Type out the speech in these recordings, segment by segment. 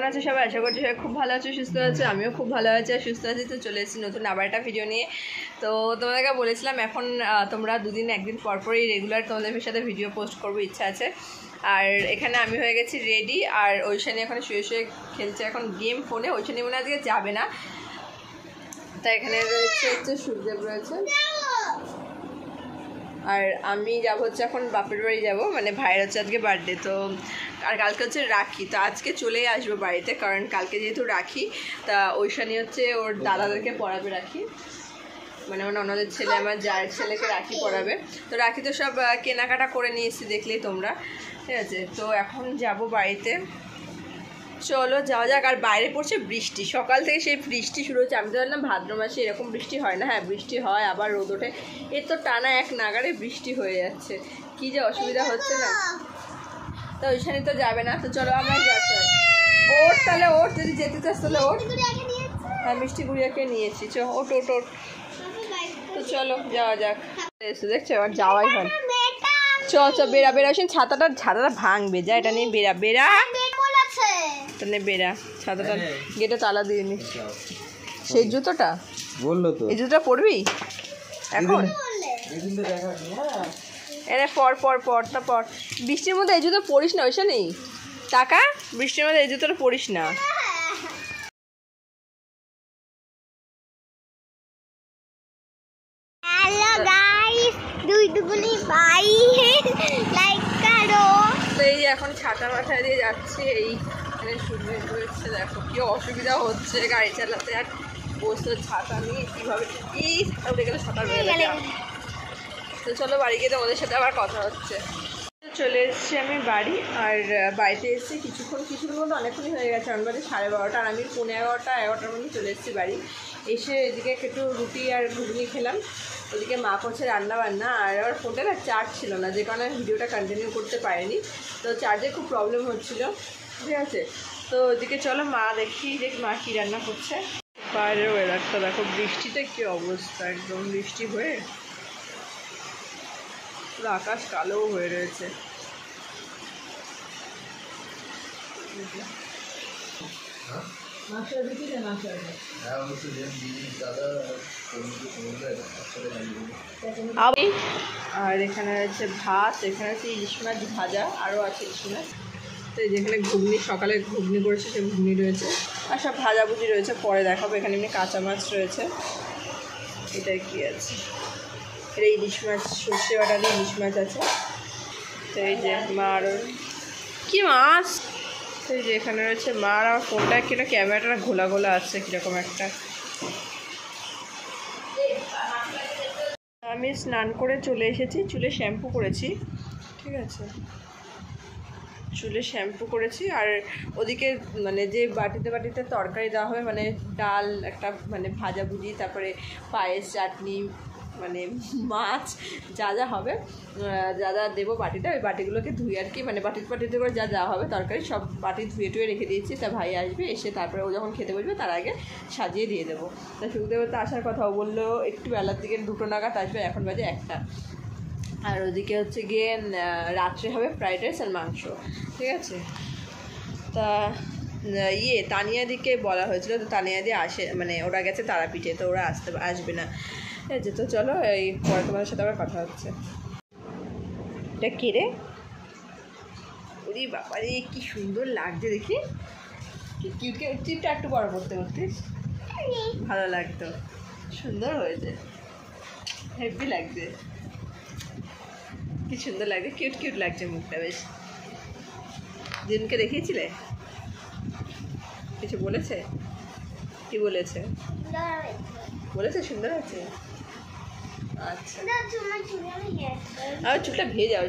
আছো সবাই? আশা করছি সবাই খুব ভালো আছো, সুস্থ আছো। আমিও খুব ভালো আছি আর সুস্থ আছি। তো চলে এসেছি নতুন আবার একটা ভিডিও নিয়ে। তো তোমাদেরকে বলেছিলাম এখন তোমরা দুদিন একদিন পরপরই রেগুলার তোমাদের সাথে ভিডিও পোস্ট করবো, ইচ্ছা আছে। আর এখানে আমি হয়ে গেছি রেডি, আর ঐশানী এখন শুয়ে শুয়ে খেলছে এখন গেম ফোনে। ঐশানী মনে আজকে যাবে না, তাই এখানে রয়েছে হচ্ছে সূর্যদেব রয়েছে, আর আমি যাবো হচ্ছে এখন বাপের বাড়ি যাবো, মানে ভাইয়ের হচ্ছে আজকে বার্থডে। তো আর কালকে হচ্ছে রাখি, তো আজকে চলেই আসবো বাড়িতে, কারণ কালকে যেহেতু রাখি তা ঐশানী হচ্ছে ওর দাদাদেরকে পড়াবে রাখি, মানে ওনাদের ছেলে আমার যার ছেলেকে রাখি পড়াবে। তো রাখি তো সব কেনাকাটা করে নিয়ে এসেছি, দেখলেই তোমরা, ঠিক আছে। তো এখন যাব বাড়িতে, চলো যাওয়া যাক। আর বাইরে পড়ছে বৃষ্টি, সকাল থেকে সেই বৃষ্টি শুরু হচ্ছে। আমি তো জানলাম ভাদ্র মাসে এরকম বৃষ্টি হয় না, হ্যাঁ বৃষ্টি হয় আবার রোদ ওঠে, এর তো টানা এক নাগারে বৃষ্টি হয়ে যাচ্ছে, কী যে অসুবিধা হচ্ছে না। তো ওইখানে তো যাবে না, তো চলো আমরা যাতে ওর, তাহলে ওর যদি যেতে চাস তাহলে ওর। হ্যাঁ মিষ্টি গুড়িয়াকে নিয়েছি, চ ওট ওট ওট। তো চলো যাওয়া যাক। এসে দেখছো আবার যাওয়াই হয়। চ চ বেড়া বেড়া, ছাতাটা ভাঙবে, যা এটা নিয়ে বেড়া বেড়া, তাহলে বেড়া ছাতাটা, গেটে তালা দিয়ে নি। সেই জুতোটা বললো তো, এই জুতোটা পরবি এখন? এনে পর পর পর তা পর। বৃষ্টির মধ্যে এই জুতো পরিস না, ওইসা নেই টাকা, বৃষ্টির মধ্যে এই জুতোটা পরিস না। হ্যালো গাইস, দুইটুকুনি বাই লাইক করো। তো এই এখন ছাতা মাথায় দিয়ে যাচ্ছে, এইখানে সূর্য রয়েছে, দেখো কি অসুবিধা হচ্ছে গাড়ি চালাতে, আর বসে ছাতা নিয়ে কীভাবে, এই ছাতা উঠে গেলে ছাতা বেড়ে গেলে। তো চলো বাড়ি গিয়ে তোমাদের সাথে আবার কথা হচ্ছে। চলে এসেছি আমি বাড়ি, আর বাড়িতে এসেছি কিছুক্ষণ মধ্যে অনেকক্ষণই হয়ে গেছে, আমার বাড়ি 12:30, আর আমি 11:30-11টার মধ্যে চলে এসেছি বাড়ি। এসে এদিকে একটু রুটি আর ঘুগনি খেলাম, ওদিকে মা করছে রান্না বান্না, আর আমার ফোনটা না চার্জ ছিল না, যে কারণে ভিডিওটা কন্টিনিউ করতে পারিনি। তো চার্জে খুব প্রবলেম হচ্ছিল, ঠিক আছে। তো ওদিকে চলো মা দেখি মা কী রান্না করছে। বাইরের ওয়েদারটা দেখো, বৃষ্টিতে কী অবস্থা, একদম বৃষ্টি হয়ে পুরো আকাশ কালো হয়ে রয়েছে। আর এখানে রয়েছে ভাত, এখানে আছে ইলিশ মাছ ভাজা, আরও আছে ইলিশ মাছ। তো যেখানে ঘুগনি, সকালে ঘুগনি করেছে সে ঘুগনি রয়েছে, আর সব ভাজাভুজি রয়েছে, পরে দেখাবো। এখানে এমনি কাঁচা মাছ রয়েছে, এটাই কি আছে, এটা ইলিশ মাছ, সর্ষে বাটা দিয়ে ইলিশ মাছ আছে। তো এই যে মা, আরও কী মাছ, তো এই যে এখানে রয়েছে মা। আর আমার ফোনটা কিনা ক্যামেরাটা ঘোলা ঘোলা আছে কীরকম একটা। আমি স্নান করে চলে এসেছি, চুলে শ্যাম্পু করেছি, ঠিক আছে, চুলে শ্যাম্পু করেছি। আর ওদিকে মানে যে বাটিতে তরকারি দেওয়া হবে, মানে ডাল একটা, মানে ভাজাভুজি, তারপরে পায়েস, চাটনি, মানে মাছ, যা যা হবে, যা যা দেবো বাটিটা, ওই বাটিগুলোকে ধুয়ে আর কি, মানে বাটিতে করে যা যা হবে তরকারি সব বাটি ধুয়ে টুয়ে রেখে দিয়েছি। তা ভাই আসবে, এসে তারপরে ও যখন খেতে বসবে তার আগে সাজিয়ে দিয়ে দেবো। তা সুখদেব তো আসার কথা, ও বললো একটু বেলার দিকে 2টো নাগাদ আসবে, এখন বাজে 1টা। আর ওদিকে হচ্ছে গিয়ে রাত্রে হবে ফ্রাইড রাইস আর মাংস, ঠিক আছে। তা তানিয়াদিকে বলা হয়েছিল, তো তানিয়াদি আসে, মানে ওরা গেছে তারাপীঠে, তো ওরা আসবে না, ঠিক আছে। তো চলো এই পরে তোমাদের সাথে আবার কথা হচ্ছে। এটা কে রে? ওরে বাবারে কি সুন্দর লাগছে দেখি, টিপটা একটু বড় করতে ভালো লাগতো, সুন্দর হয়েছে, হেভি লাগছে, কি সুন্দর লাগছে, কিউট লাগছে মুখটা বেশ। দিনকে দেখিয়েছিলে, কিছু বলেছে? কি বলেছে? সুন্দর আছে। আচ্ছা আমার চুলটা ভেজে যাবে,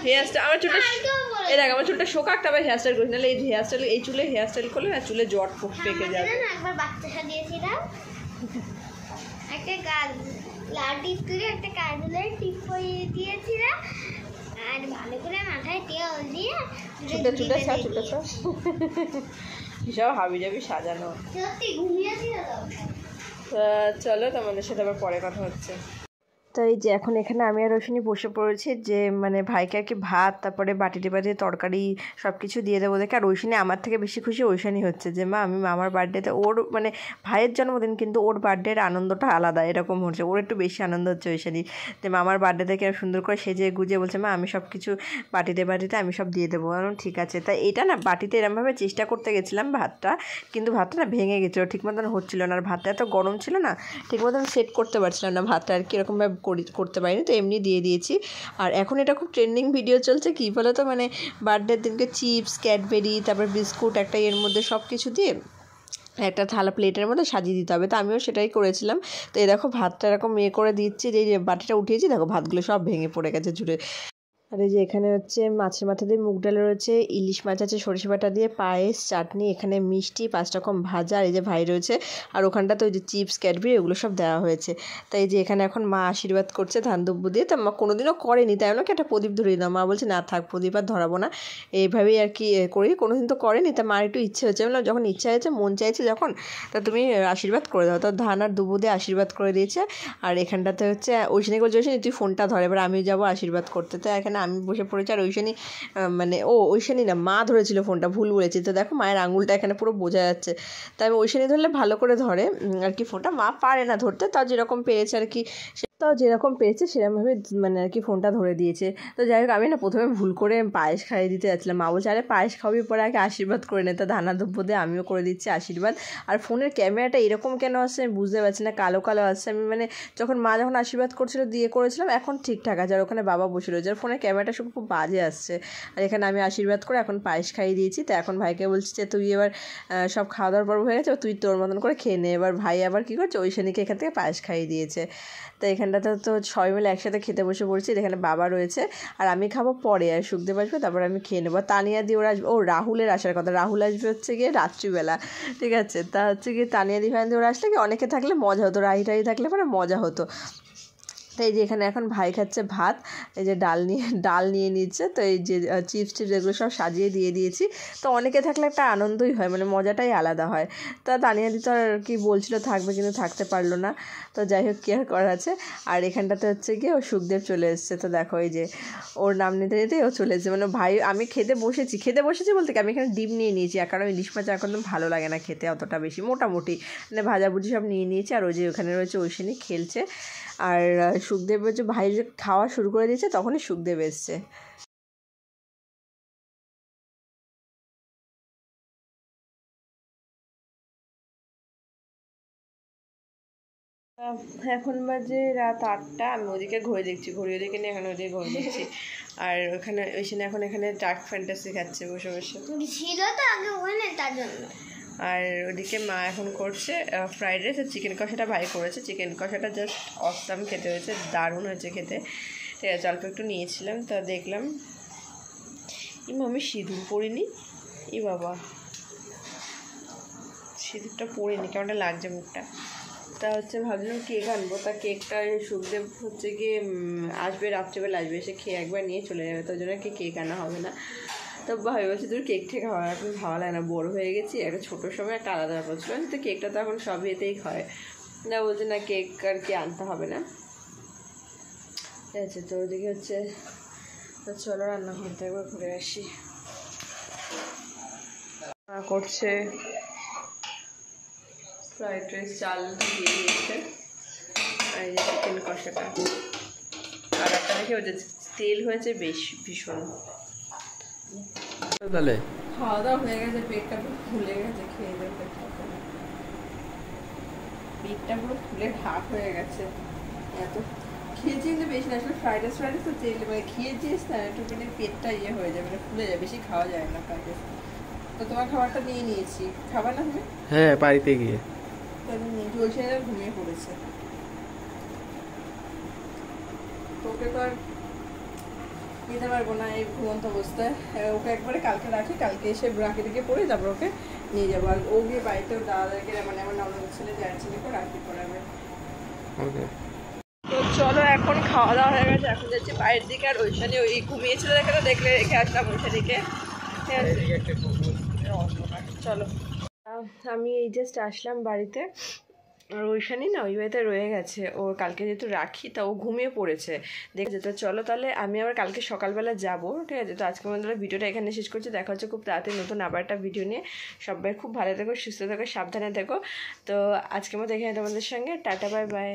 হেয়ারস্টাইল, আমার চুলটা এই দেখ, আমার চুলটা শোকাক, তবে হেয়ারস্টাইল করিস, নাহলে এই চুলে হেয়ারস্টাইল করলে না চুলে জট পেকে যাবে। একবার বাচ্চা সাজিয়েছিলাম, একটা গাছ লাল টিপ করে একটা কাজলের টিপ পরিয়ে দিয়েছিলাম, আর ভালো করে মাথায় তেল দিয়ে চুলটা সব হাবি জাবি সাজানো। সত্যি ঘুমিয়েছিল। চলো তোমাদের সাথে আবার পরে কথা হচ্ছে। তো এই যে এখন এখানে আমি আর রোশনি বসে পড়েছি যে মানে ভাইকে আর কি ভাত তারপরে বাটিতে তরকারি সব কিছু দিয়ে দেবো দেখে। আর রোশনি আমার থেকে বেশি খুশি ওইশানি হচ্ছে যে মা আমি মামার বার্থডেতে ওর মানে ভাইয়ের জন্মদিন কিন্তু ওর বার্থডের আনন্দটা আলাদা এরকম হচ্ছে, ওর একটু বেশি আনন্দ হচ্ছে ওইশানি যে মামার বার্থডে থেকে সুন্দর করে সেজে গুজে বলছে মা আমি সব কিছু বাটিতে আমি সব দিয়ে দেবো। ঠিক আছে। তাই এটা না বাটিতে এরমভাবে চেষ্টা করতে গেছিলাম ভাতটা, কিন্তু ভাতটা না ভেঙে গেছিলো, ঠিক মতন হচ্ছিলো না। আর ভাতটা এত গরম ছিল না, ঠিক মতন সেট করতে পারছিলাম না ভাতটা আর কি, এরকমভাবে করতে পারিনি, তো এমনি দিয়ে দিয়েছি। আর এখন এটা খুব ট্রেন্ডিং ভিডিও চলছে কী বলো তো, মানে বার্থডের দিনকে চিপস ক্যাডবেরি তারপর বিস্কুট একটা এর মধ্যে সব কিছু দিয়ে একটা থালা প্লেটের মধ্যে সাজিয়ে দিতে হবে। তো আমিও সেটাই করেছিলাম। তো এই দেখো ভাতটা এরকম করে দিচ্ছি, যে বাটিটা উঠিয়েছি দেখো ভাতগুলো সব ভেঙে পড়ে গেছে জুড়ে। আর এই যে এখানে হচ্ছে মাছের মাথা দিয়ে মুগ ডাল রয়েছে, ইলিশ মাছ আছে সরিষা বাটা দিয়ে, পায়েস, চাটনি, এখানে মিষ্টি, 5 রকম ভাজা। আর এই যে ভাই রয়েছে, আর ওখানটাতে ওই যে চিপস ক্যাডবেরি ওগুলো সব দেওয়া হয়েছে। তাই এই যে এখানে এখন মা আশীর্বাদ করছে ধান দুব্বু দিয়ে। তো মা কোনোদিনও করেনি, তাই ওনাকে একটা প্রদীপ ধরিয়ে দাও। মা বলছে না থাক প্রদীপ আর ধরাবো না, এইভাবেই আর কি করি, কোনোদিন তো করেনি। তা মার একটু ইচ্ছে হচ্ছে, বললাম যখন ইচ্ছা হয়েছে মন চাইছে যখন, তা তুমি আশীর্বাদ করে দাও। তো ধান আর দুব্বু দিয়ে আশীর্বাদ করে দিয়েছে। আর এখানটাতে হচ্ছে ওইখানে বলছে তুই ফোনটা ধরে, এবার আমি যাবো আশীর্বাদ করতে। তো এখানে আমি বসে পড়েছি। আর ওইখানে মানে ওইখানে না মা ধরেছিল ফোনটা, ভুল বলেছি। তো দেখো মায়ের আঙুলটা এখানে পুরো বোঝা যাচ্ছে। তাই আমি ওইখানে ধরলে ভালো করে ধরে আর কি ফোনটা, মা পারে না ধরতে, তাও যেরকম পেরেছে আর কি, তাও যেরকম পেয়েছে সেরকমভাবে মানে আর কি ফোনটা ধরে দিয়েছে। তো যাই হোক আমি না প্রথমে ভুল করে পায়েস খাইয়ে দিতে যাচ্ছিলাম, মা বলছে আরে পায়েস খাওয়াবি পরে আগে আশীর্বাদ করে নে। তো ধানা দুব্বো দিয়ে আমিও করে দিচ্ছি আশীর্বাদ। আর ফোনের ক্যামেরাটা এরকম কেন আসছে আমি বুঝতে পারছি না, কালো কালো আসছে। আমি মানে যখন মা যখন আশীর্বাদ করছিল দিয়ে করেছিলাম, এখন ঠিকঠাক আছে। আর ওখানে বাবা বসে রয়েছে, আর ফোনের ক্যামেরাটা সব খুব বাজে আসছে। আর এখানে আমি আশীর্বাদ করে এখন পায়েস খাইয়ে দিয়েছি। তো এখন ভাইকে বলছি যে তুই এবার সব খাওয়া দাওয়ার পর্ব হয়ে গেছে, তুই তোর মতন করে খেয়ে নে। এবার ভাই আবার কী করছে, ওইখানিকে এখান থেকে পায়েস খাইয়ে দিয়েছে। তো এখানটাতে তো সবাই মিলে একসাথে খেতে বসে পড়ছি। এখানে বাবা রয়েছে আর আমি খাবো পরে, আর সুখদেব আসবে তারপর আমি খেয়ে নেবো। তানিয়া দি ওরা আসবে, ও রাহুলের আসার কথা, রাহুল আসবে হচ্ছে গিয়ে রাত্রিবেলা, ঠিক আছে। তা হচ্ছে গিয়ে তানিয়া দি ফানিয়া দি ওরা আসলে কি অনেকে থাকলে মজা হতো, রাহি থাকলে পরে মজা হতো। তাই যে এখানে এখন ভাই খাচ্ছে ভাত, এই যে ডাল নিয়ে নিচ্ছে। তো এই যে চিপস এগুলো সব সাজিয়ে দিয়ে দিয়েছি। তো অনেকে থাকলে একটা আনন্দই হয়, মানে মজাটাই আলাদা হয়। তা তানিয়া দি তো আর কি বলছিল থাকবে, কিন্তু থাকতে পারলো না। তো যাই হোক কি আর করার আছে। আর এখানটাতে হচ্ছে গিয়ে ও সুখদেব চলে এসছে। তো দেখো এই যে ওর নাম নিতে নিতেই ও চলে এসেছে, মানে ভাই আমি খেতে বসেছি বলতে কি আমি এখানে ডিম নিয়ে নিয়েছি, কারণ ইলিশ মাছ এখন তো ভালো লাগে না খেতে অতটা বেশি, মোটামুটি মানে ভাজাভুজি সব নিয়ে নিয়েছি। আর ওই যে ওখানে রয়েছে ঐশানী খেলছে। আর সুখদেব হচ্ছে ভাই যে খাওয়া শুরু করে দিয়েছে তখনই সুখদেব এসছে। এখন বাজে রাত 8টা, আমি ওদিকে ঘড়ি দেখছি, ঘড়ি ওদিকে নিয়ে এখন ওদিকে ঘড়ি দেখছি। আর ওখানে ওইখানে এখন এখানে ডার্ক ফ্যান্টাসি খাচ্ছে বসে বসে, ছিল তো আগে ওখানে তার জন্য। আর ওদিকে মা এখন করছে ফ্রাইড রাইস আর চিকেন কষাটা ভাই করেছে। চিকেন কষাটা জাস্ট অসাম খেতে হয়েছে, দারুণ হয়েছে খেতে। ঠিক আছে, অল্প একটু নিয়েছিলাম। তা দেখলাম আমি সিঁদুর পরিনি, বাবা সিঁদুরটা পরিনি, কেমনটা লাগছে মুখটা। তা হচ্ছে ভাবলাম কেক আনবো, তা কেকটা সুখদেব হচ্ছে গিয়ে আসবে রাত্রেবেলা, আসবে এসে খেয়ে একবার নিয়ে চলে যাবে, তার জন্য কেক আনা হবে না। তো ভাই বলছি তোর কেক ঠেক খাওয়া এখন ভালো লাগে না, বড় হয়ে গেছি, একটা ছোটোর সময় একটা আলাদা ব্যাপার ছিল, তো কেকটা তো এখন সব ইয়েতেই খায় না, বলছে না কেক আর কি আনতে হবে না। ঠিক আছে, তো ওদিকে হচ্ছে তো চলো রান্নাঘর থেকে একবার ঘুরে আসি। করছে ফ্রাইড রাইস, চাল দিয়ে দিয়েছে, আর এই যে চিকেন কষাটা। আর একটা দেখে ওই যে তেল হয়েছে বেশ ভীষণ। তাহলে খাওয়া দাওয়া হয়ে গেছে, পেটটা পুরো ফুলে গেছে, খেয়ে দেবে পেটটা পুরো ফুলে ঢাক হয়ে গেছে। এত খেয়েছি কিন্তু বেশি না, আসলে ফ্রাইড রাইস তো তেল মানে খেয়েছিস না একটু মানে পেটটা হয়ে যাবে, মানে ফুলে যায়, বেশি খাওয়া যায় না ফ্রাইড রাইস। তো তোমার খাবারটা নিয়ে নিয়েছি, খাবার না তুমি? হ্যাঁ বাড়িতে গিয়ে জলসে ঘুমিয়ে পড়েছে। তোকে তো আর নিতে পারবো না এই ঘুমন্ত অবস্থায়, ওকে একবারে কালকে রাখি, কালকে এসে রাখি থেকে পড়ে তারপর ওকে নিয়ে যাবো। আর ও গিয়ে বাড়িতেও দাদাদেরকে মানে আমার ননদের ছেলে যার ছেলেকে রাখি পড়াবে। তো চলো এখন খাওয়া দাওয়া হয়ে গেছে, এখন যাচ্ছি বাইরের দিকে। আর ওইখানে ওই ঘুমিয়েছিল দেখে, তো দেখলে রেখে আসলাম ওইখানেকে। চলো আমি এই জাস্ট আসলাম বাড়িতে, আর ওইখানেই না ওই বাড়িতে রয়ে গেছে, ওর কালকে যেহেতু রাখি তা ও ঘুমিয়ে পড়েছে দেখেছে। তো চলো তাহলে আমি আবার কালকে সকালবেলা যাবো, ঠিক আছে। তো আজকে বন্ধুরা ভিডিওটা এখানে শেষ করছি, দেখা হচ্ছে খুব তাড়াতাড়ি নতুন আবার একটা ভিডিও নিয়ে। সবাই খুব ভালো থেকো, সুস্থ থেকো, সাবধানে থেকো। তো আজকের মতো এখানে তোমাদের সঙ্গে টাটা, বাই বাই।